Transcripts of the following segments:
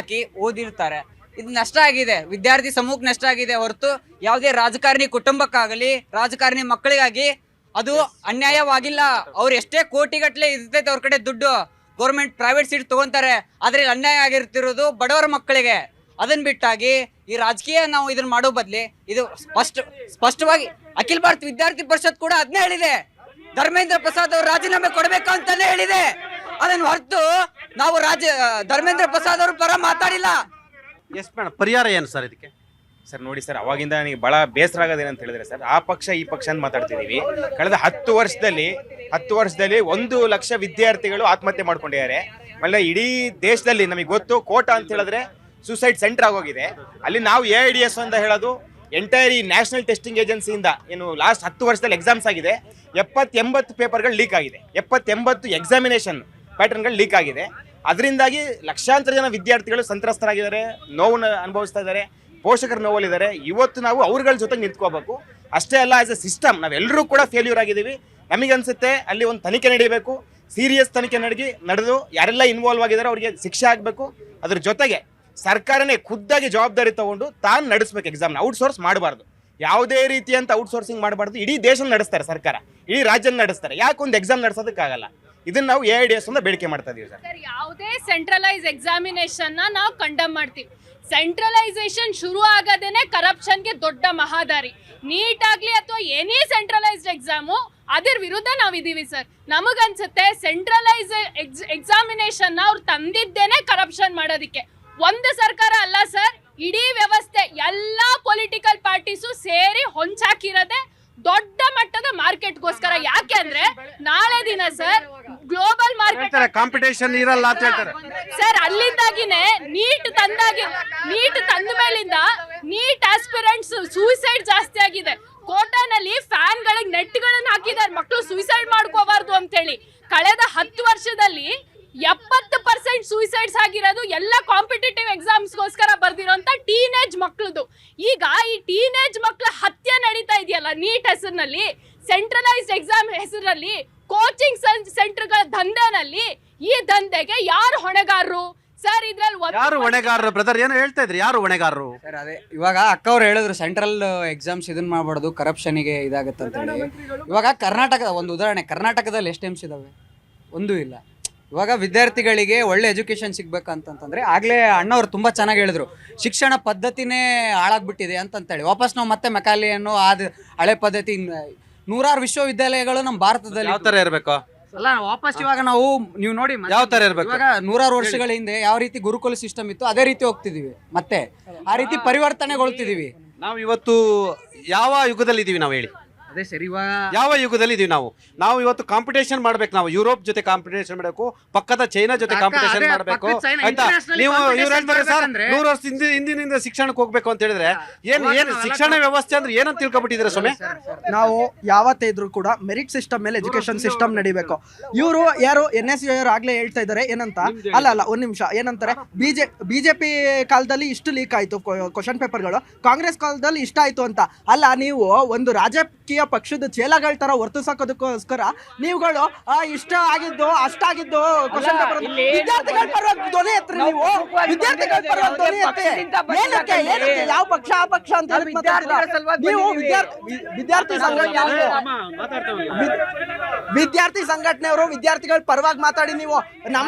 ಹಾಕಿ ಓದಿರ್ತಾರೆ. ಇದು ನಷ್ಟ ಆಗಿದೆ, ವಿದ್ಯಾರ್ಥಿ ಸಮೂಹಕ್ಕೆ ನಷ್ಟ ಆಗಿದೆ ಹೊರತು ಯಾವುದೇ ರಾಜಕಾರಣಿ ಕುಟುಂಬಕ್ಕಾಗಲಿ ರಾಜಕಾರಣಿ ಮಕ್ಕಳಿಗಾಗಿ ಅದು ಅನ್ಯಾಯವಾಗಿಲ್ಲ. ಅವ್ರು ಎಷ್ಟೇ ಕೋಟಿಗಟ್ಟಲೆ ಇರ್ತೈತೆ ಅವ್ರ ಕಡೆ ದುಡ್ಡು, ಗೌರ್ಮೆಂಟ್ ಪ್ರೈವೇಟ್ ಸೀಟ್ ತಗೊಂತಾರೆ, ಆದ್ರೆ ಇಲ್ಲಿ ಅನ್ಯಾಯ ಆಗಿರ್ತಿರೋದು ಬಡವರ ಮಕ್ಕಳಿಗೆ. ಅದನ್ನ ಬಿಟ್ಟಾಗಿ ಈ ರಾಜಕೀಯ ನಾವು ಇದನ್ನ ಮಾಡೋ ಬದ್ಲಿ ಇದು ಸ್ಪಷ್ಟವಾಗಿ ಅಖಿಲ ಭಾರತ ವಿದ್ಯಾರ್ಥಿ ಪರಿಷತ್ ಕೂಡ ಅದನ್ನೇ ಹೇಳಿದೆ, ಧರ್ಮೇಂದ್ರ ಪ್ರಸಾದ್ ಅವರು ರಾಜೀನಾಮೆ ಕೊಡಬೇಕು ಅಂತಾನೆ ಹೇಳಿದೆ. ಅದನ್ನ ಹೊರತು ನಾವು ಧರ್ಮೇಂದ್ರ ಪ್ರಸಾದ್ ಅವ್ರ ಪರ ಮಾತಾಡಿಲ್ಲ. ಎಸ್ ಮೇಡಮ್, ಪರಿಹಾರ ಏನು ಸರ್ ಇದಕ್ಕೆ? ಸರ್ ನೋಡಿ ಸರ್, ಅವಾಗಿಂದ ನನಗೆ ಭಾಳ ಬೇಸರ ಆಗೋದೇನಂತ ಹೇಳಿದ್ರೆ ಸರ್, ಆ ಪಕ್ಷ ಈ ಪಕ್ಷ ಅಂತ ಮಾತಾಡ್ತಿದ್ದೀವಿ. ಕಳೆದ 10 ವರ್ಷದಲ್ಲಿ 1 ಲಕ್ಷ ವಿದ್ಯಾರ್ಥಿಗಳು ಆತ್ಮಹತ್ಯೆ ಮಾಡ್ಕೊಂಡಿದ್ದಾರೆ. ಆಮೇಲೆ ಇಡೀ ದೇಶದಲ್ಲಿ ನಮಗೆ ಗೊತ್ತು, ಕೋಟಾ ಅಂತ ಹೇಳಿದ್ರೆ ಸೂಸೈಡ್ ಸೆಂಟರ್ ಆಗೋಗಿದೆ. ಅಲ್ಲಿ ನಾವು AIDS ಅಂತ ಹೇಳೋದು ಎಂಟೈರ್ ಈ ನ್ಯಾಷನಲ್ ಟೆಸ್ಟಿಂಗ್ ಏಜೆನ್ಸಿಯಿಂದ ಏನು ಲಾಸ್ಟ್ 10 ವರ್ಷದಲ್ಲಿ ಎಕ್ಸಾಮ್ಸ್ ಆಗಿದೆ, 70-80 ಪೇಪರ್ಗಳು ಲೀಕ್ ಆಗಿದೆ, 70-80 ಎಕ್ಸಾಮಿನೇಷನ್ ಪ್ಯಾಟರ್ನ್ಗಳು ಲೀಕ್ ಆಗಿದೆ. ಅದರಿಂದಾಗಿ ಲಕ್ಷಾಂತರ ಜನ ವಿದ್ಯಾರ್ಥಿಗಳು ಸಂತ್ರಸ್ತರಾಗಿದ್ದಾರೆ, ನೋವನ್ನು ಅನುಭವಿಸ್ತಾ ಇದ್ದಾರೆ, ಪೋಷಕರು ನೋವಲ್ಲಿದ್ದಾರೆ. ಇವತ್ತು ನಾವು ಅವ್ರಗಳ ಜೊತೆ ನಿಂತ್ಕೋಬೇಕು. ಅಷ್ಟೇ ಅಲ್ಲ, ಆಸ್ ಎ ಸಿಸ್ಟಮ್ ನಾವೆಲ್ಲರೂ ಕೂಡ ಫೇಲ್ಯೂರ್ ಆಗಿದ್ದೀವಿ. ನಮಗನ್ಸುತ್ತೆ ಅಲ್ಲಿ ಒಂದು ತನಿಖೆ ನಡೀಬೇಕು, ಸೀರಿಯಸ್ ತನಿಖೆ ನಡೆದು ಯಾರೆಲ್ಲ ಇನ್ವಾಲ್ವ್ ಆಗಿದ್ದಾರೆ ಅವ್ರಿಗೆ ಶಿಕ್ಷೆ ಆಗಬೇಕು. ಅದ್ರ ಜೊತೆಗೆ ಸರ್ಕಾರನೇ ಖುದ್ದಾಗಿ ಜವಾಬ್ದಾರಿ ತಗೊಂಡು ತಾನು ನಡೆಸಬೇಕು. ಎಕ್ಸಾಮ್ನ ಔಟ್ಸೋರ್ಸ್ ಮಾಡಬಾರ್ದು, ಯಾವುದೇ ರೀತಿಯಂತ ಔಟ್ಸೋರ್ಸಿಂಗ್ ಮಾಡಬಾರ್ದು. ಇಡೀ ದೇಶ ನಡೆಸ್ತಾರೆ ಸರ್ಕಾರ, ಇಡೀ ರಾಜ್ಯ ನಡೆಸ್ತಾರೆ, ಯಾಕೊಂದು ಎಕ್ಸಾಮ್ ನಡೆಸೋದಕ್ಕಾಗಲ್ಲ? ಇದನ್ನ ನಾವು AIDS ಅಂತ ಬೇಡಿಕೆ ಮಾಡ್ತಾ ಇದೀವಿ ಸರ್. ಯಾವುದೇ ಸೆಂಟ್ರಲೈಸ್ ಎಕ್ಸಾಮಿನೇಷನ್ ನಾವು ಕಂಡಮ್ ಮಾಡ್ತೀವಿ. ಸೆಂಟ್ರಲೈಸೇಷನ್ ಶುರು ಆಗೋದೇನೆ ಕರಪ್ಷನ್ಗೆ ದೊಡ್ಡ ಮಹಾದಾರಿ. ನೀಟ್ ಆಗ್ಲಿ ಅಥವಾ ಎನಿ ಸೆಂಟ್ರಲೈಸ್ಡ್ ಎಕ್ಸಾಮು ಅದ್ರ ವಿರುದ್ಧ ನಾವಿದ್ದೀವಿ ಸರ್. ನಮಗನ್ಸುತ್ತೆ ಸೆಂಟ್ರಲೈಸ್ ಎಕ್ಸಾಮಿನೇಷನ್ ಅವ್ರು ತಂದಿದ್ದೇನೆ ಕರಪ್ಷನ್ ಮಾಡೋದಕ್ಕೆ. ಒಂದು ಸರ್ಕಾರ ಅಲ್ಲ ಸರ್, ಇಡೀ ವ್ಯವಸ್ಥೆ ಎಲ್ಲ ಪೊಲಿಟಿಕಲ್ ಪಾರ್ಟೀಸು ಸೇರಿ ಹೊಂಚಾಕಿರೋದೆ ದೊಡ್ಡ ಮಟ್ಟದ ಮಾರ್ಕೆಟ್ಗೋಸ್ಕರ. ಯಾಕೆ ಅಂದ್ರೆ ನಾಳೆ ದಿನ ಸರ್ ಗ್ಲೋಬಲ್ ಮಾರ್ಕೆಟ್ ಕಾಂಪಿಟೇಷನ್ ಇರಲ್ಲ ಅಂತ ಹೇಳ್ತಾರೆ ಸರ್. ಅಲ್ಲಿಂದಾಗಿನೇ ನೀಟ್ ತಂದ ಮೇಲಿಂದ ನೀಟ್ ಆಸ್ಪಿರೆಂಟ್ಸ್ ಸೂಸೈಡ್ ಜಾಸ್ತಿ ಆಗಿದೆ. ಕೋಟಾನಲ್ಲಿ ಫ್ಯಾನ್ಗಳಿಗೆ ನೆಟ್ಗಳನ್ನ ಹಾಕಿದ್ದಾರೆ, ಮಕ್ಕಳು ಸೂಸೈಡ್ ಮಾಡ್ಕೋಬಾರ್ದು ಅಂತ ಹೇಳಿ. ಕಳೆದ 10 ವರ್ಷದಲ್ಲಿ 70% ಸೂಸೈಡ್ಸ್ ಆಗಿರೋದು ಎಲ್ಲ ಕಾಂಪಿಟೇಟಿವ್ ಎಕ್ಸಾಮ್ಸ್ಗೋಸ್ಕರ ಬರ್ದಿರೋಂಥ ಟೀನೇಜ್ ಮಕ್ಕಳದು. ಈಗ ಈ ಟೀನೇಜ್ ಮಕ್ಕಳ ಹತ್ಯೆ ನಡೀತಾ ಇದೆಯಲ್ಲ ನೀಟ್ ಹೆಸರಿನಲ್ಲಿ, ಸೆಂಟ್ರಲೈಸ್ಡ್ ಎಕ್ಸಾಮ್ ಹೆಸರಲ್ಲಿ, ಕೋಚಿಂಗ್ ಸೆಂಟರ್ಗಳ ದಂಧೆನಲ್ಲಿ, ಈ ದಂಧೆಗೆ ಯಾರು ಹೊಣೆಗಾರರು ಸರ್? ಇದ್ರಲ್ಲಿ ಯಾರು ಹೊಣೆಗಾರರು ಬ್ರದರ್? ಏನು ಹೇಳ್ತಾ ಇದ್ರಿ, ಯಾರು ಹೊಣೆಗಾರರು ಸರ್? ಅದೇ ಇವಾಗ ಅಕ್ಕ ಅವ್ರು ಹೇಳಿದ್ರು ಸೆಂಟ್ರಲ್ ಎಕ್ಸಾಮ್ಸ್ ಇದನ್ನ ಮಾಡಬಾರ್ದು, ಕರಪ್ಷನ್ಗೆ ಇದಾಗುತ್ತೆ ಅಂತ ಹೇಳಿ. ಇವಾಗ ಕರ್ನಾಟಕದ ಒಂದು ಉದಾಹರಣೆ, ಕರ್ನಾಟಕದಲ್ಲಿ ಎಷ್ಟು ಎಮ್ಸ್ ಇದಾವೆ? ಒಂದೂ ಇಲ್ಲ. ಇವಾಗ ವಿದ್ಯಾರ್ಥಿಗಳಿಗೆ ಒಳ್ಳೆ ಎಜುಕೇಶನ್ ಸಿಗ್ಬೇಕಂತಂದ್ರೆ ಆಗ್ಲೇ ಅಣ್ಣವ್ರು ತುಂಬಾ ಚೆನ್ನಾಗಿ ಹೇಳಿದ್ರು, ಶಿಕ್ಷಣ ಪದ್ಧತಿನೇ ಹಾಳಾಗ್ಬಿಟ್ಟಿದೆ ಅಂತಂತೇಳಿ. ವಾಪಸ್ ನಾವು ಮತ್ತೆ ಮೆಕಾಲಿಯನ್ನು ಹಳೆ ಪದ್ಧತಿ, 100 ವಿಶ್ವವಿದ್ಯಾಲಯಗಳು ನಮ್ಮ ಭಾರತದಲ್ಲಿ ಯಾವ ತರ ಇರಬೇಕು ಅಲ್ಲ. ವಾಪಸ್ ಇವಾಗ ನಾವು ನೀವು ನೋಡಿ ಯಾವ ತರ ಇರ್ಬೇಕು? ಇವಾಗ 100 ವರ್ಷಗಳ ಹಿಂದೆ ಯಾವ ರೀತಿ ಗುರುಕುಲ ಸಿಸ್ಟಮ್ ಇತ್ತು ಅದೇ ರೀತಿ ಹೋಗ್ತಿದೀವಿ, ಮತ್ತೆ ಆ ರೀತಿ ಪರಿವರ್ತನೆಗೊಳ್ತಿದೀವಿ. ನಾವು ಇವತ್ತು ಯಾವ ಯುಗದಲ್ಲಿ ಇದೀವಿ ನಾವು ಹೇಳಿ? ಅದೇ ಸರಿ, ಇವಾಗ ಯಾವ ಯುಗದಲ್ಲಿ ಇದೀವಿ ನಾವು ಇವತ್ತು ಕಾಂಪಿಟೇಷನ್ ಮಾಡ್ಬೇಕು. ನಾವು ಯುರೋಪ್ ಜೊತೆ ಕಾಂಪಿಟೇಷನ್ ಮಾಡಬೇಕು, ಪಕ್ಕದ ಚೈನಾ ಜೊತೆ ಕಾಂಪಿಟೇಷನ್ ಮಾಡಬೇಕು, ಆಯ್ತಾ? ನೀವು ಇವ್ರು ಹೇಳ್ತಾರೆ ಸರ್ 100 ವರ್ಷ ಹಿಂದಿನಿಂದ ಶಿಕ್ಷಣಕ್ಕೆ ಹೋಗ್ಬೇಕು ಅಂತ ಹೇಳಿದ್ರೆ ಏನ್ ಶಿಕ್ಷಣ ವ್ಯವಸ್ಥೆ ಅಂದ್ರೆ ಏನಂತ ತಿಳ್ಕೊಬಿಟ್ಟಿದ್ರೆ ಸ್ವಾಮಿ? ನಾವು ಯಾವತ್ತೇ ಇದ್ರು ಕೂಡ ಮೆರಿಟ್ ಸಿಸ್ಟಮ್ ಮೇಲೆ ಎಜುಕೇಶನ್ ಸಿಸ್ಟಮ್ ನಡಿಬೇಕು. ಇವರು ಯಾರು NSU ಅವರು ಆಗ್ಲೇ ಹೇಳ್ತಾ ಇದಾರೆ ಏನಂತ, ಅಲ್ಲ ಒಂದ್ ನಿಮಿಷ, ಏನಂತಾರೆ ಬಿಜೆಪಿ ಕಾಲದಲ್ಲಿ ಇಷ್ಟು ಲೀಕ್ ಆಯ್ತು ಕ್ವಶನ್ ಪೇಪರ್ಗಳು, ಕಾಂಗ್ರೆಸ್ ಕಾಲದಲ್ಲಿ ಇಷ್ಟ ಆಯ್ತು ಅಂತ. ಅಲ್ಲ, ನೀವು ಒಂದು ರಾಜಕೀಯ ಪಕ್ಷದ ಚೇಲಗಳ ತರ ವರ್ತಿಸೋದಕ್ಕೋಸ್ಕರ ನೀವುಗಳು ಇಷ್ಟ ಆಗಿದ್ದು ಅಷ್ಟಾಗಿದ್ದು ಕ್ವಶನ್ ಪೇಪರ್ ವಿದ್ಯಾರ್ಥಿಗಳ ಪರವಾಗಿ ಧ್ವನಿ ಎತ್ತಿ, ನೀವು ವಿದ್ಯಾರ್ಥಿಗಳ ಪರವಾಗಿ ಧ್ವನಿ ಎತ್ತಿ. ಏನಕ್ಕೆ ಯಾವ ಪಕ್ಷ ಆ ಪಕ್ಷ ಅಂತ ನೀವು ವಿದ್ಯಾರ್ಥಿ ಸಂಘಟನೆಯವರು ವಿದ್ಯಾರ್ಥಿಗಳ ಪರವಾಗಿ ಮಾತಾಡಿ. ನೀವು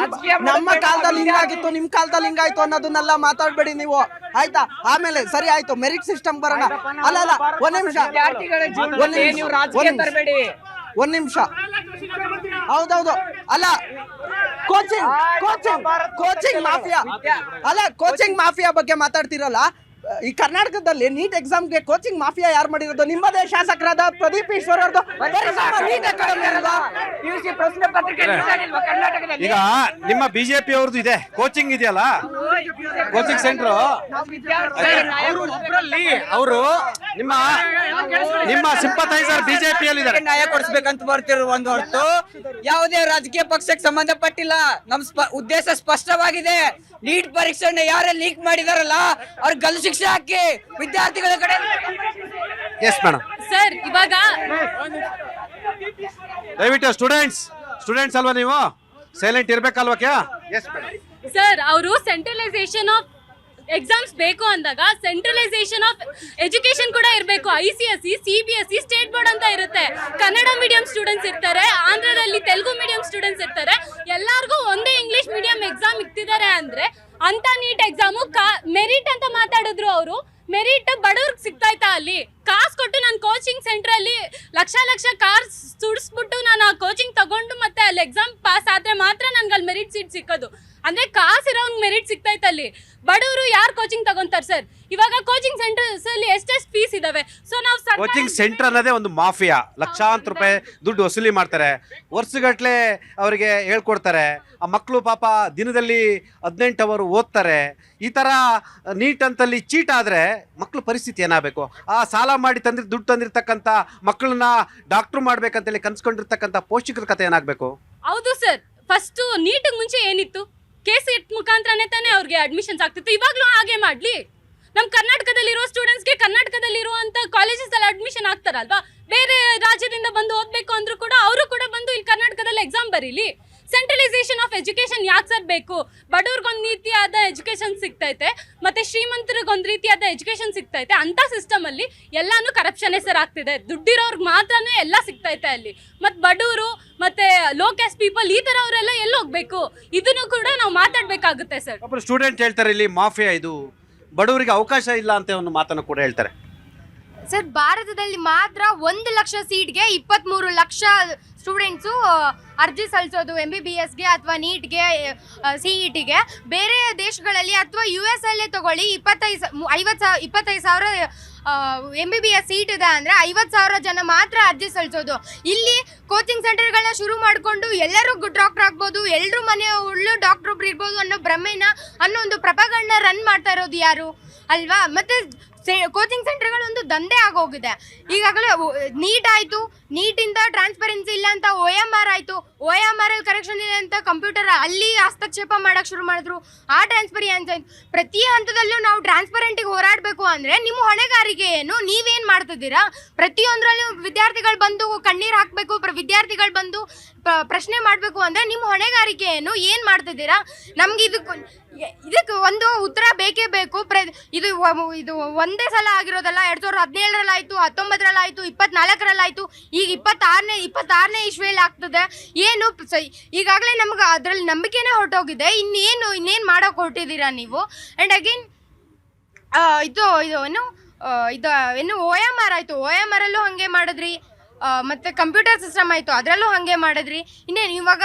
ನಮ್ಮ ಕಾಲದಲ್ಲಿ ಹಿಂಗಾಗಿತ್ತು, ನಿಮ್ ಕಾಲದಲ್ಲಿ ಹಿಂಗಾಯ್ತು ಅನ್ನೋದನ್ನೆಲ್ಲ ಮಾತಾಡ್ಬೇಡಿ ನೀವು, ಆಯ್ತಾ? ಆಮೇಲೆ ಸರಿ ಆಯ್ತು, ಮೆರಿಟ್ ಸಿಸ್ಟಮ್ ಬರೋಣ. ಅಲ್ಲ ಒಂದ್ ನಿಮಿಷ, ಒಂದ್ ನಿಮಿಷ, ಹೌದೌದು. ಅಲ್ಲ, ಕೋಚಿಂಗ್ ಮಾಫಿಯಾ, ಕೋಚಿಂಗ್ ಮಾಫಿಯಾ ಬಗ್ಗೆ ಮಾತಾಡ್ತಿರಲ್ಲ. ಈ ಕರ್ನಾಟಕದಲ್ಲಿ ನೀಟ್ ಎಕ್ಸಾಮ್ಗೆ ಕೋಚಿಂಗ್ ಮಾಫಿಯಾ ಯಾರು ಮಾಡಿರೋದು? ನಿಮ್ಮದೇ ಶಾಸಕರಾದ ಪ್ರದೀಪ್ ಈಶ್ವರ್ ಅವ್ರದ್ದು ನೀಟ್ ಅಕಾಡೆಮಿ. ಈಗ ನಿಮ್ಮ ಬಿಜೆಪಿ ಅವ್ರದ್ದು ಇದೆ ಕೋಚಿಂಗ್ ಇದೆಯಲ್ಲ, ಕೋಚಿಂಗ್ ಸೆಂಟರ್. ಅವರು ನಿಮ್ಮ ಸಿಂಪಥೈಸರ್ ಬಿಜೆಪಿಯಲ್ಲಿ ನ್ಯಾಯ ಕೊಡಿಸ್ಬೇಕಂತ ಬರ್ತಿರೋ ಒಂದು ಹೊರತು ಯಾವುದೇ ರಾಜಕೀಯ ಪಕ್ಷಕ್ಕೆ ಸಂಬಂಧಪಟ್ಟಿಲ್ಲ. ನಮ್ಮ ಉದ್ದೇಶ ಸ್ಪಷ್ಟವಾಗಿದೆ. ನೀಟ್ ಪರೀಕ್ಷೆನ ಯಾರೇ ಲೀಕ್ ಮಾಡಿದಾರಲ್ಲ ಅವ್ರ ಗಲ್ಲು ಶಿಕ್ಷೆ ಹಾಕಿ ವಿದ್ಯಾರ್ಥಿಗಳ ಕಡೆ. S madam. ಸರ್ ಇವಾಗ ದಯವಿಟ್ಟು ಸ್ಟೂಡೆಂಟ್ಸ್ ಅಲ್ವಾ ನೀವು? ಸೈಲೆಂಟ್ ಇರ್ಬೇಕಲ್ವಾ? Yes madam. ಸರ್ ಅವರು ಸೆಂಟ್ರಲೈಸೇಷನ್ ಆಫ್ ಎಕ್ಸಾಮ್ಸ್ ಬೇಕು ಅಂದಾಗ ಸೆಂಟ್ರಲೈಸೇಷನ್ ಆಫ್ ಎಜುಕೇಶನ್ ಕೂಡ ಇರಬೇಕು. ICSE, CBSE, ಸ್ಟೇಟ್ ಬೋರ್ಡ್ ಅಂತ ಇರುತ್ತೆ. ಕನ್ನಡ ಮೀಡಿಯಂ ಸ್ಟೂಡೆಂಟ್ಸ್ ಇರ್ತಾರೆ, ಆಂಧ್ರದಲ್ಲಿ ತೆಲುಗು ಮೀಡಿಯಂ ಸ್ಟೂಡೆಂಟ್ಸ್ ಇರ್ತಾರೆ. ಎಲ್ಲರಿಗೂ ಒಂದೇ ಇಂಗ್ಲಿಷ್ ಮೀಡಿಯಂ ಎಕ್ಸಾಮ್ ಇಕ್ತಿದ್ದಾರೆ ಅಂದ್ರೆ ಅಂತ ನೀಟ್ ಎಕ್ಸಾಮು ಮೆರಿಟ್ ಅಂತ ಮಾತಾಡಿದ್ರು ಅವರು. ಮೆರಿಟ್ ಬಡವ್ರಿಗೆ ಸಿಗ್ತಾಯ್ತಾ? ಅಲ್ಲಿ ಕಾಸು ಕೊಟ್ಟು ನಾನು ಕೋಚಿಂಗ್ ಸೆಂಟರ್ ಅಲ್ಲಿ ಲಕ್ಷ ಕಾರ್ ಸುಡಿಸ್ಬಿಟ್ಟು ನಾನು ಆ ಕೋಚಿಂಗ್ ತಗೊಂಡು ಮತ್ತೆ ಅಲ್ಲಿ ಎಕ್ಸಾಮ್ ಪಾಸ್ ಆದ್ರೆ ಮಾತ್ರ ನನ್ಗೆ ಅಲ್ಲಿ ಮೆರಿಟ್ ಸೀಟ್ ಸಿಕ್ಕೋದು. ಅಂದ್ರೆ ಕಾಸಿರೋಂಗ್ ಮೆರಿಟ್ ಸಿಗ್ತೈತೆ ಅಲ್ಲಿ. ಬಡವರು ಯಾರು ಕೋಚಿಂಗ್ ತಗೊಂತಾರೆ ಸರ್? ಇವಾಗ ಕೋಚಿಂಗ್ ಸೆಂಟರ್ಸ್ ಅಲ್ಲಿ ಎಷ್ಟೆಷ್ಟು ಫೀಸ್ ಇದಾವೆ. ಸೊ ನಾವು ಕೋಚಿಂಗ್ ಸೆಂಟರ್ ಅನ್ನೋದೇ ಒಂದು ಮಾಫಿಯಾ. ಲಕ್ಷಾಂತರ ರೂಪಾಯಿ ದುಡ್ಡು ವಸೂಲಿ ಮಾಡ್ತಾರೆ, ವರ್ಷಗಟ್ಲೆ ಅವರಿಗೆ ಹೇಳ್ಕೊಡ್ತಾರೆ. ಆ ಮಕ್ಕಳು ಪಾಪ ದಿನದಲ್ಲಿ 18 ಅವರ್ ಓದ್ತಾರೆ. ಈ ಥರ ನೀಟ್ ಅಂತಲ್ಲಿ ಚೀಟ್ ಆದರೆ ಮಕ್ಕಳ ಪರಿಸ್ಥಿತಿ ಏನಾಗಬೇಕು? ಆ ಸಾಲ ಮಾಡಿ ದುಡ್ಡು ತಂದಿರ್ತಕ್ಕಂಥ ಮಕ್ಕಳನ್ನ ಡಾಕ್ಟ್ರು ಮಾಡ್ಬೇಕಂತೇಳಿ ಕನ್ಸ್ಕೊಂಡಿರ್ತಕ್ಕಂಥ ಪೋಷಕರ ಕತೆ ಏನಾಗಬೇಕು? ಹೌದು ಸರ್. ಫಸ್ಟ್ ನೀಟ್ ಮುಂಚೆ ಏನಿತ್ತು? KCET ಮುಖಾಂತರನೇ ತಾನೇ ಅವ್ರಿಗೆ ಅಡ್ಮಿಷನ್ಸ್ ಆಗ್ತಿತ್ತು. ಇವಾಗ್ಲೂ ಹಾಗೆ ಮಾಡ್ಲಿ. ನಮ್ಮ ಕರ್ನಾಟಕದಲ್ಲಿರೋ ಸ್ಟೂಡೆಂಟ್ಸ್ಗೆ ಕರ್ನಾಟಕದಲ್ಲಿರುವಂತ ಕಾಲೇಜಸ್ ಅಲ್ಲಿ ಅಡ್ಮಿಷನ್ ಆಗ್ತಾರಲ್ವಾ? ಬೇರೆ ರಾಜ್ಯದಿಂದ ಬಂದು ಓದ್ಬೇಕು ಅಂದ್ರೂ ಕೂಡ ಅವರು ಕೂಡ ಬಂದು ಇಲ್ಲಿ ಕರ್ನಾಟಕದಲ್ಲಿ exam Bareilly. Centralisation of education ಯಾಕೆ ಸರ್ ಬೇಕು? ಬಡವ್ರಿಗೊಂದು ರೀತಿಯಾದ ಎಜುಕೇಶನ್ ಸಿಗ್ತೈತೆ, ಮತ್ತೆ ಶ್ರೀಮಂತರಿಗೊಂದು ರೀತಿಯಾದ ಎಜುಕೇಶನ್ ಸಿಗ್ತೈತೆ. ಅಂತ ಸಿಸ್ಟಮ್ ಅಲ್ಲಿ ಎಲ್ಲಾನು ಕರಪ್ಷನ್ ಸರ್ ಆಗ್ತಿದೆ. ದುಡ್ಡಿರೋರ್ಗೆ ಮಾತ್ರನೇ ಎಲ್ಲ ಸಿಗ್ತೈತೆ ಅಲ್ಲಿ. ಮತ್ತೆ ಬಡವರು ಮತ್ತೆ ಲೋ ಕ್ಯಾಸ್ಟ್ ಪೀಪಲ್ ಈ ತರ ಅವರೆಲ್ಲ ಎಲ್ಲಿ ಹೋಗ್ಬೇಕು? ಇದನ್ನು ಕೂಡ ನಾವು ಮಾತಾಡ್ಬೇಕಾಗುತ್ತೆ ಸರ್. ಒಬ್ಬರು ಸ್ಟೂಡೆಂಟ್ ಹೇಳ್ತಾರೆ ಇಲ್ಲಿ ಮಾಫಿಯಾ, ಇದು ಬಡವರಿಗೆ ಅವಕಾಶ ಇಲ್ಲ ಅಂತ ಒಂದು ಮಾತನ್ನು ಕೂಡ ಹೇಳ್ತಾರೆ. ಸರ್, ಭಾರತದಲ್ಲಿ ಮಾತ್ರ 1 ಲಕ್ಷ ಸೀಟ್ಗೆ 23 ಲಕ್ಷ ಸ್ಟೂಡೆಂಟ್ಸು ಅರ್ಜಿ ಸಲ್ಲಿಸೋದು MBBSಗೆ ಅಥವಾ ನೀಟ್ಗೆ, CETಗೆ. ಬೇರೆ ದೇಶಗಳಲ್ಲಿ ಅಥವಾ US ಅಲ್ಲೇ ತಗೊಳ್ಳಿ, 25 ಸಾವಿರ MBBS ಸೀಟ್ ಇದೆ ಅಂದರೆ 50,000 ಜನ ಮಾತ್ರ ಅರ್ಜಿ ಸಲ್ಲಿಸೋದು. ಇಲ್ಲಿ ಕೋಚಿಂಗ್ ಸೆಂಟರ್ಗಳನ್ನ ಶುರು ಮಾಡಿಕೊಂಡು ಎಲ್ಲರೂ ಡಾಕ್ಟರ್ ಆಗ್ಬೋದು, ಎಲ್ಲರೂ ಮನೆಯ ಒಳ್ಳೆ ಡಾಕ್ಟರ್ ಒಬ್ರು ಇರ್ಬೋದು ಅನ್ನೋ ಭ್ರಮೆನ, ಅನ್ನೋ ಒಂದು ಪ್ರಪಗಂಡ ರನ್ ಮಾಡ್ತಾ ಇರೋದು ಯಾರು ಅಲ್ವಾ? ಮತ್ತೆ ಕೋಚಿಂಗ್ ಸೆಂಟರ್ಗಳು ಒಂದು ದಂಧೆ ಆಗೋಗಿದೆ. ಈಗಾಗಲೇ ನೀಟ್ ಆಯಿತು, ನೀಟಿಂದ ಟ್ರಾನ್ಸ್ಪರೆನ್ಸಿ ಇಲ್ಲ ಅಂತ OMR ಆಯಿತು, OMR ಅಲ್ಲಿ ಕರೆಕ್ಷನ್ ಇದೆ ಅಂತ ಕಂಪ್ಯೂಟರ್ ಅಲ್ಲಿ ಹಸ್ತಕ್ಷೇಪ ಮಾಡೋಕ್ಕೆ ಶುರು ಮಾಡಿದ್ರು. ಆ ಟ್ರಾನ್ಸ್ಪರೆನ್ಸಿ ಪ್ರತಿ ಹಂತದಲ್ಲೂ ನಾವು ಟ್ರಾನ್ಸ್ಪರೆಂಟಿಗೆ ಹೋರಾಡಬೇಕು ಅಂದರೆ ನಿಮ್ಮ ಹೊಣೆಗಾರಿಕೆ ಏನು? ನೀವೇನು ಮಾಡ್ತಿದ್ದೀರಾ? ಪ್ರತಿಯೊಂದರಲ್ಲೂ ವಿದ್ಯಾರ್ಥಿಗಳು ಬಂದು ಕಣ್ಣೀರು ಹಾಕಬೇಕು, ವಿದ್ಯಾರ್ಥಿಗಳು ಬಂದು ಪ್ರಶ್ನೆ ಮಾಡಬೇಕು ಅಂದರೆ ನಿಮ್ಮ ಹೊಣೆಗಾರಿಕೆ ಏನು? ಏನು ಮಾಡ್ತಿದ್ದೀರಾ? ನಮ್ಗೆ ಇದಕ್ಕೆ ಒಂದು ಉತ್ತರ ಬೇಕೇ ಬೇಕು. ಇದು ಒಂದೇ ಸಲ ಆಗಿರೋದಲ್ಲ. 2017ರಲ್ಲಾಯಿತು, 19ರಲ್ಲಾಯಿತು, 24ರಲ್ಲಾಯಿತು, ಈಗ 26ನೇ ಇಸ್ವಿಯಲ್ಲಿ ಆಗ್ತದೆ. ಏನು ಈಗಾಗಲೇ ನಮ್ಗೆ ಅದರಲ್ಲಿ ನಂಬಿಕೆನೇ ಹೊರಟೋಗಿದೆ. ಇನ್ನೇನು ಮಾಡೋಕೆ ಹೊರಟಿದ್ದೀರಾ ನೀವು? ಆ್ಯಂಡ್ ಅಗೇನ್ ಏನು OMR ಆಯಿತು, OMR ಅಲ್ಲೂ ಹಾಗೆ ಮಾಡಿದ್ರಿ. ಮತ್ತು ಕಂಪ್ಯೂಟರ್ ಸಿಸ್ಟಮ್ ಆಯಿತು, ಅದರಲ್ಲೂ ಹಾಗೆ ಮಾಡಿದ್ರಿ. ಇನ್ನೇನು ಇವಾಗ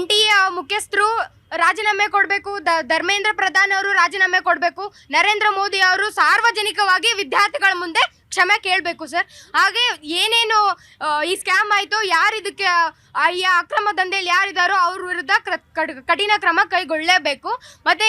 NTA ಮುಖ್ಯಸ್ಥರು ರಾಜೀನಾಮೆ ಕೊಡಬೇಕು, ಧರ್ಮೇಂದ್ರ ಪ್ರಧಾನ್ ಅವರು ರಾಜೀನಾಮೆ ಕೊಡಬೇಕು, ನರೇಂದ್ರ ಮೋದಿ ಅವರು ಸಾರ್ವಜನಿಕವಾಗಿ ವಿದ್ಯಾರ್ಥಿಗಳ ಮುಂದೆ ಕ್ಷಮೆ ಕೇಳಬೇಕು ಸರ್. ಹಾಗೆ ಏನೇನು ಈ ಸ್ಕ್ಯಾಮ್ ಆಯಿತು, ಯಾರು ಇದಕ್ಕೆ ಈ ಅಕ್ರಮ ದಂಧೆಯಲ್ಲಿ ಯಾರಿದ್ದಾರೋ ಅವ್ರ ವಿರುದ್ಧ ಕಠಿಣ ಕ್ರಮ ಕೈಗೊಳ್ಳಲೇಬೇಕು. ಮತ್ತು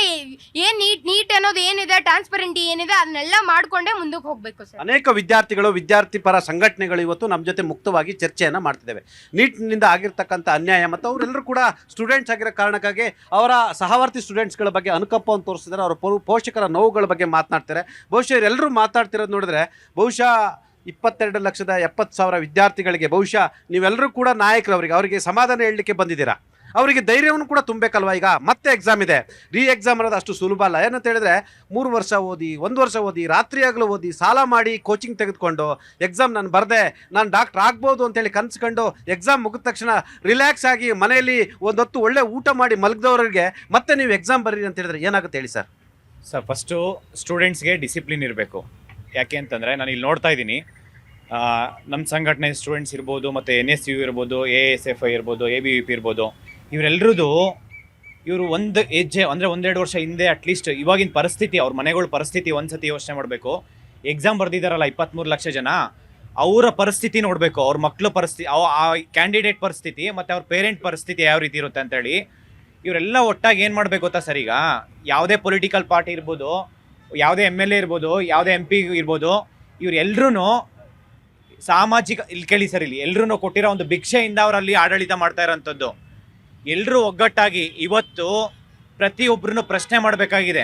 ಏನು ನೀಟ್ ಅನ್ನೋದು ಏನಿದೆ, ಟ್ರಾನ್ಸ್ಪರೆಂಟಿ ಏನಿದೆ, ಅದನ್ನೆಲ್ಲ ಮಾಡಿಕೊಂಡೇ ಮುಂದಕ್ಕೆ ಹೋಗಬೇಕು ಸರ್. ಅನೇಕ ವಿದ್ಯಾರ್ಥಿಗಳು, ವಿದ್ಯಾರ್ಥಿ ಪರ ಸಂಘಟನೆಗಳು ಇವತ್ತು ನಮ್ಮ ಜೊತೆ ಮುಕ್ತವಾಗಿ ಚರ್ಚೆಯನ್ನು ಮಾಡ್ತಿದ್ದೇವೆ. ನೀಟ್ನಿಂದ ಆಗಿರ್ತಕ್ಕಂಥ ಅನ್ಯಾಯ ಮತ್ತು ಅವರೆಲ್ಲರೂ ಕೂಡ ಸ್ಟೂಡೆಂಟ್ಸ್ ಆಗಿರೋ ಕಾರಣಕ್ಕಾಗಿ ಅವರ ಸಹವರ್ತಿ ಸ್ಟೂಡೆಂಟ್ಸ್ಗಳ ಬಗ್ಗೆ ಅನುಕಂಪವನ್ನು ತೋರಿಸಿದ್ದಾರೆ. ಅವರ ಪೋಷಕರ ನೋವುಗಳ ಬಗ್ಗೆ ಮಾತನಾಡ್ತಾರೆ. ಬಹುಶಃ ಇವರೆಲ್ಲರೂ ಮಾತಾಡ್ತಿರೋದು ನೋಡಿದ್ರೆ ಬಹುಶಃ 22,70,000 ವಿದ್ಯಾರ್ಥಿಗಳಿಗೆ ಬಹುಶಃ ನೀವೆಲ್ಲರೂ ಕೂಡ ನಾಯಕರವರಿಗೆ, ಅವರಿಗೆ ಸಮಾಧಾನ ಹೇಳಲಿಕ್ಕೆ ಬಂದಿದ್ದೀರಾ. ಅವರಿಗೆ ಧೈರ್ಯವನ್ನು ಕೂಡ ತುಂಬಬೇಕಲ್ವ? ಈಗ ಮತ್ತೆ ಎಕ್ಸಾಮ್ ಇದೆ. ಎಕ್ಸಾಮ್ ಅನ್ನೋದು ಅಷ್ಟು ಸುಲಭ ಅಲ್ಲ. ಏನಂತ ಹೇಳಿದ್ರೆ 3 ವರ್ಷ ಓದಿ, 1 ವರ್ಷ ಓದಿ, ರಾತ್ರಿಯಾಗಲೂ ಓದಿ, ಸಾಲ ಮಾಡಿ ಕೋಚಿಂಗ್ ತೆಗೆದುಕೊಂಡು ಎಕ್ಸಾಮ್ ನಾನು ಬರದೆ ನಾನು ಡಾಕ್ಟರ್ ಆಗ್ಬೋದು ಅಂತೇಳಿ ಕನ್ಸ್ಕೊಂಡು ಎಕ್ಸಾಮ್ ಮುಗಿದ ತಕ್ಷಣ ರಿಲ್ಯಾಕ್ಸ್ ಆಗಿ ಮನೆಯಲ್ಲಿ ಒಂದೊತ್ತು ಒಳ್ಳೆ ಊಟ ಮಾಡಿ ಮಲಗಿದವರಿಗೆ ಮತ್ತೆ ನೀವು ಎಕ್ಸಾಮ್ ಬರೀರಿ ಅಂತ ಹೇಳಿದ್ರೆ ಏನಾಗುತ್ತೆ ಹೇಳಿ ಸರ್? ಸರ್, ಫಸ್ಟು ಸ್ಟೂಡೆಂಟ್ಸ್ಗೆ ಡಿಸಿಪ್ಲಿನ್ ಇರಬೇಕು. ಯಾಕೆ ಅಂತಂದರೆ ನಾನು ಇಲ್ಲಿ ನೋಡ್ತಾ ಇದ್ದೀನಿ, ನಮ್ಮ ಸಂಘಟನೆ ಸ್ಟೂಡೆಂಟ್ಸ್ ಇರ್ಬೋದು, ಮತ್ತು NSU ಇರ್ಬೋದು, ASFI ಇರ್ಬೋದು, ABVP ಇರ್ಬೋದು, ಇವರು ಒಂದು ಹೆಜ್ಜೆ ಅಂದರೆ 1-2 ವರ್ಷ ಹಿಂದೆ ಅಟ್ಲೀಸ್ಟ್ ಇವಾಗಿನ ಪರಿಸ್ಥಿತಿ, ಅವ್ರ ಮನೆಗಳ ಪರಿಸ್ಥಿತಿ ಒಂದ್ಸತಿ ಯೋಚನೆ ಮಾಡಬೇಕು. ಎಕ್ಸಾಮ್ ಬರೆದಿದ್ದಾರಲ್ಲ 23 ಲಕ್ಷ ಜನ, ಅವರ ಪರಿಸ್ಥಿತಿ ನೋಡಬೇಕು. ಅವ್ರ ಮಕ್ಕಳ ಪರಿಸ್ಥಿತಿ, ಆ ಕ್ಯಾಂಡಿಡೇಟ್ ಪರಿಸ್ಥಿತಿ ಮತ್ತು ಅವ್ರ ಪೇರೆಂಟ್ ಪರಿಸ್ಥಿತಿ ಯಾವ ರೀತಿ ಇರುತ್ತೆ ಅಂತೇಳಿ ಇವರೆಲ್ಲ ಒಟ್ಟಾಗಿ ಏನು ಮಾಡಬೇಕು ಗೊತ್ತಾ ಸರ್? ಈಗ ಯಾವುದೇ ಪೊಲಿಟಿಕಲ್ ಪಾರ್ಟಿ ಇರ್ಬೋದು, ಯಾವುದೇ MLA ಇರ್ಬೋದು, ಯಾವುದೇ MP ಇರ್ಬೋದು, ಇವರೆಲ್ಲರೂ ಸಾಮಾಜಿಕ, ಇಲ್ಲಿ ಕೇಳಿ ಸರ್, ಇಲ್ಲಿ ಎಲ್ಲರೂ ಕೊಟ್ಟಿರೋ ಒಂದು ಭಿಕ್ಷೆಯಿಂದ ಅವರಲ್ಲಿ ಆಡಳಿತ ಮಾಡ್ತಾ ಇರೋಂಥದ್ದು. ಎಲ್ಲರೂ ಒಗ್ಗಟ್ಟಾಗಿ ಇವತ್ತು ಪ್ರತಿಯೊಬ್ಬರನ್ನು ಪ್ರಶ್ನೆ ಮಾಡಬೇಕಾಗಿದೆ.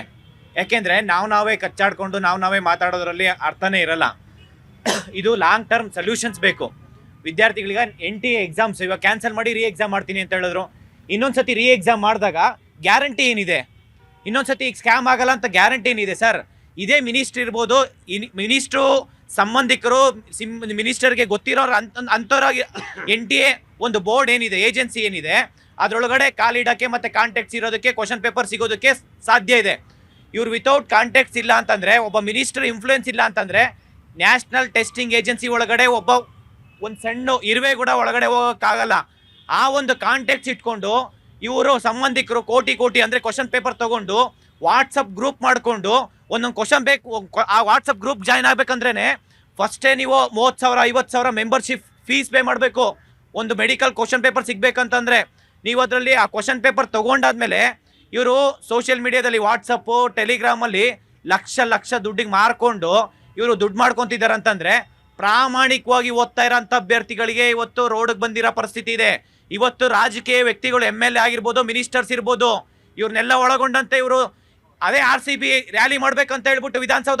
ಯಾಕೆಂದರೆ ನಾವೇ ಕಚ್ಚಾಡ್ಕೊಂಡು ನಾವೇ ಮಾತಾಡೋದ್ರಲ್ಲಿ ಅರ್ಥನೇ ಇರಲ್ಲ. ಇದು ಲಾಂಗ್ ಟರ್ಮ್ ಸೊಲ್ಯೂಷನ್ಸ್ ಬೇಕು ವಿದ್ಯಾರ್ಥಿಗಳಿಗೆ. NTA ಎಕ್ಸಾಮ್ಸ್ ಇವಾಗ ಕ್ಯಾನ್ಸಲ್ ಮಾಡಿ ಎಕ್ಸಾಮ್ ಮಾಡ್ತೀನಿ ಅಂತ ಹೇಳಿದ್ರು. ಇನ್ನೊಂದು ಸತಿ ಎಕ್ಸಾಮ್ ಮಾಡಿದಾಗ ಗ್ಯಾರಂಟಿ ಏನಿದೆ? ಇನ್ನೊಂದ್ಸತಿ ಈಗ ಸ್ಕ್ಯಾಮ್ ಆಗಲ್ಲ ಅಂತ ಗ್ಯಾರಂಟಿ ಏನಿದೆ ಸರ್? ಇದೇ ಮಿನಿಸ್ಟ್ರ್ ಇರ್ಬೋದು, ಮಿನಿಸ್ಟ್ರು ಸಂಬಂಧಿಕರು ಮಿನಿಸ್ಟರ್ಗೆ ಗೊತ್ತಿರೋರು ಅಂಥವ್ರ NTA ಒಂದು ಬೋರ್ಡ್ ಏನಿದೆ, ಏಜೆನ್ಸಿ ಏನಿದೆ, ಅದರೊಳಗಡೆ ಕಾಲಿಡಕ್ಕೆ ಮತ್ತು ಕಾಂಟ್ಯಾಕ್ಟ್ಸ್ ಇರೋದಕ್ಕೆ, ಕ್ವಶನ್ ಪೇಪರ್ ಸಿಗೋದಕ್ಕೆ ಸಾಧ್ಯ ಇದೆ. ಇವ್ರು ವಿತೌಟ್ ಕಾಂಟ್ಯಾಕ್ಟ್ಸ್ ಇಲ್ಲ ಅಂತಂದರೆ, ಒಬ್ಬ ಮಿನಿಸ್ಟರ್ ಇನ್ಫ್ಲೂಯೆನ್ಸ್ ಇಲ್ಲ ಅಂತಂದರೆ, ನ್ಯಾಷನಲ್ ಟೆಸ್ಟಿಂಗ್ ಏಜೆನ್ಸಿ ಒಳಗಡೆ ಒಂದು ಸಣ್ಣ ಇರುವೆ ಕೂಡ ಒಳಗಡೆ ಹೋಗೋಕ್ಕಾಗಲ್ಲ. ಆ ಒಂದು ಕಾಂಟ್ಯಾಕ್ಟ್ಸ್ ಇಟ್ಕೊಂಡು ಇವರು ಸಂಬಂಧಿಕರು ಕೋಟಿ ಅಂದರೆ ಕ್ವಶನ್ ಪೇಪರ್ ತೊಗೊಂಡು ವಾಟ್ಸಪ್ ಗ್ರೂಪ್ ಮಾಡಿಕೊಂಡು ಒಂದೊಂದು ಕ್ವಶನ್ ಬೇಕು. ಆ ವಾಟ್ಸಪ್ ಗ್ರೂಪ್ ಜಾಯ್ನ್ ಆಗಬೇಕಂದ್ರೇ ಫಸ್ಟೇ ನೀವು 30,000 50,000 ಮೆಂಬರ್ಶಿಪ್ ಫೀಸ್ ಪೇ ಮಾಡಬೇಕು. ಒಂದು ಮೆಡಿಕಲ್ ಕ್ವಶನ್ ಪೇಪರ್ ಸಿಗಬೇಕಂತಂದರೆ ನೀವು ಅದರಲ್ಲಿ ಆ ಕ್ವಶನ್ ಪೇಪರ್ ತೊಗೊಂಡಾದ್ಮೇಲೆ ಇವರು ಸೋಷಿಯಲ್ ಮೀಡಿಯಾದಲ್ಲಿ ವಾಟ್ಸಪ್ಪು ಟೆಲಿಗ್ರಾಮಲ್ಲಿ ಲಕ್ಷ ದುಡ್ಡಿಗೆ ಮಾರ್ಕೊಂಡು ಇವರು ದುಡ್ಡು ಮಾಡ್ಕೊತಿದ್ದಾರೆ ಅಂತಂದರೆ, ಪ್ರಾಮಾಣಿಕವಾಗಿ ಓದ್ತಾ ಇರೋಂಥ ಅಭ್ಯರ್ಥಿಗಳಿಗೆ ಇವತ್ತು ರೋಡ್ಗೆ ಬಂದಿರೋ ಪರಿಸ್ಥಿತಿ ಇದೆ. ಇವತ್ತು ರಾಜಕೀಯ ವ್ಯಕ್ತಿಗಳು MLA ಆಗಿರ್ಬೋದು, ಮಿನಿಸ್ಟರ್ಸ್ ಇರ್ಬೋದು, ಇವ್ರನ್ನೆಲ್ಲ ಒಳಗೊಂಡಂತೆ ಇವರು ಅದೇ RCB ರ್ಯಾಲಿ ಮಾಡ್ಬೇಕಂತ ಹೇಳ್ಬಿಟ್ಟು ವಿಧಾನಸೌಧ